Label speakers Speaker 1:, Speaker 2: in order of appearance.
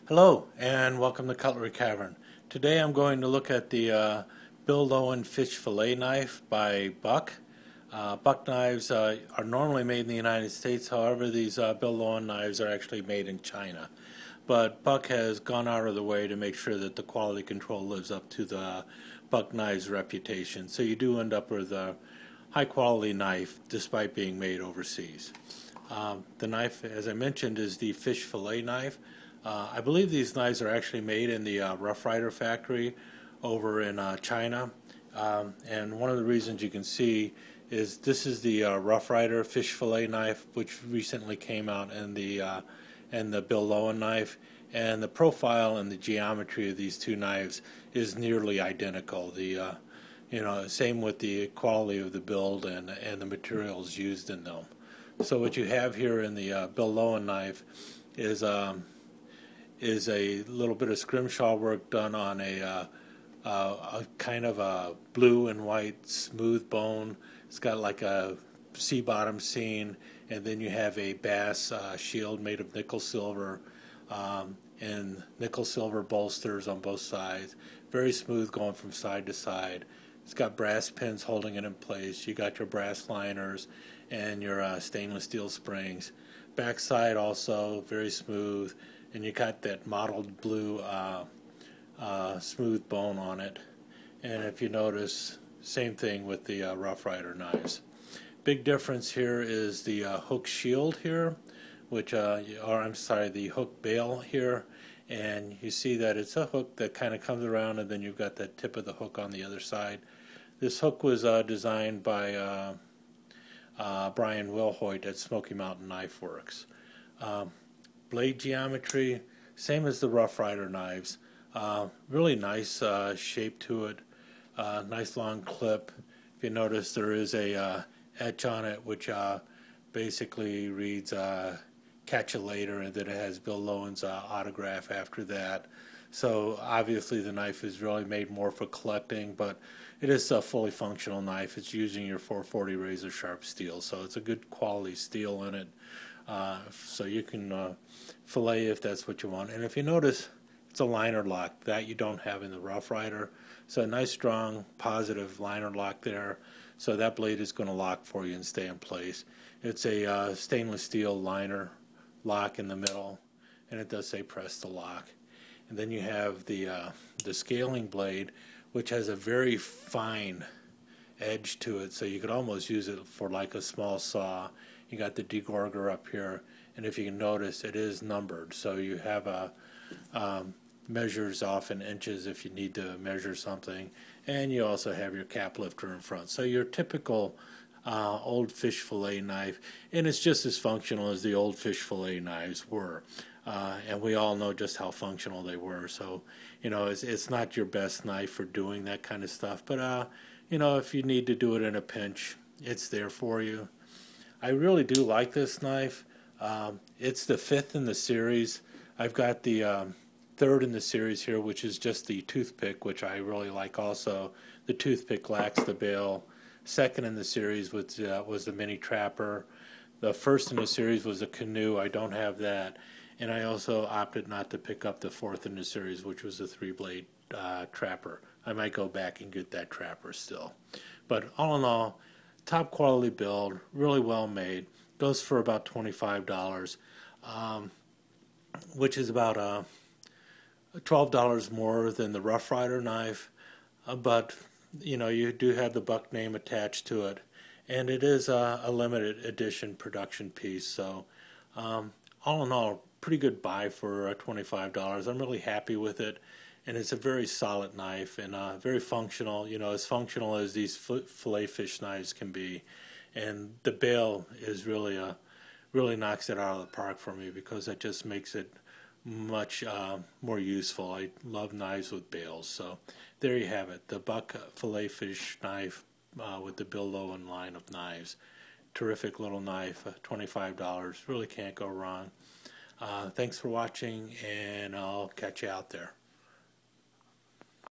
Speaker 1: Hello and welcome to Cutlery Cavern. Today I'm going to look at the Bill Lowen Fish Fillet knife by Buck. Buck knives are normally made in the United States, however these Bill Lowen knives are actually made in China. But Buck has gone out of the way to make sure that the quality control lives up to the Buck knives reputation. So you do end up with a high quality knife despite being made overseas. The knife, as I mentioned, is the fish fillet knife. I believe these knives are actually made in the Rough Rider factory over in China. And one of the reasons you can see is this is the Rough Rider Fish Fillet knife, which recently came out in the Bill Lowen knife. And the profile and the geometry of these two knives is nearly identical. Same with the quality of the build and the materials used in them. So what you have here in the Bill Lowen knife is a little bit of scrimshaw work done on a kind of a blue and white smooth bone. It's got like a sea bottom scene, and then you have a bass shield made of nickel silver and nickel silver bolsters on both sides. Very smooth going from side to side. It's got brass pins holding it in place. You got your brass liners and your stainless steel springs. Backside also very smooth, and you got that mottled blue smooth bone on it. And if you notice, same thing with the Rough Rider knives. Big difference here is the hook shield here, the hook bail here, and you see that it's a hook that kind of comes around, and then you've got the tip of the hook on the other side. This hook was designed by Brian Wilhoit at Smoky Mountain Knife Works. Blade geometry, same as the Rough Rider knives. Really nice shape to it. Nice long clip. If you notice, there is a etch on it, which basically reads "Catch you later," and then it has Bill Lowen's autograph after that. So obviously the knife is really made more for collecting, but it is a fully functional knife. It's using your 440 razor sharp steel, so it's a good quality steel in it. So you can fillet if that's what you want. And if you notice, it's a liner lock that you don't have in the Rough Rider. So a nice strong positive liner lock there, so that blade is going to lock for you and stay in place. It's a stainless steel liner lock in the middle, and it does say press to lock. And then you have the scaling blade, which has a very fine edge to it, so you could almost use it for like a small saw. You got the degorger up here, and if you can notice, it is numbered, so you have measures off in inches if you need to measure something, and you also have your cap lifter in front. So your typical old fish fillet knife, and it's just as functional as the old fish fillet knives were. And we all know just how functional they were. So, it's not your best knife for doing that kind of stuff, but if you need to do it in a pinch, it's there for you. I really do like this knife. It's the 5th in the series. I've got the 3rd in the series here, which is just the toothpick, which I really like also. The toothpick lacks the bail. 2nd in the series was the mini trapper. The 1st in the series was a canoe. I don't have that. And I also opted not to pick up the 4th in the series, which was a 3-blade trapper. I might go back and get that trapper still. But all in all, top quality build, really well made. Goes for about $25, which is about $12 more than the Rough Rider knife. But you do have the Buck name attached to it, and it is a limited edition production piece. So all in all, pretty good buy for $25. I'm really happy with it, and it's a very solid knife and very functional. As functional as these fillet fish knives can be. And the bail is really knocks it out of the park for me, because it just makes it much more useful. I love knives with bails. So there you have it, the Buck fillet fish knife with the Bill Lowen line of knives. Terrific little knife, $25. Really can't go wrong. Thanks for watching, and I'll catch you out there.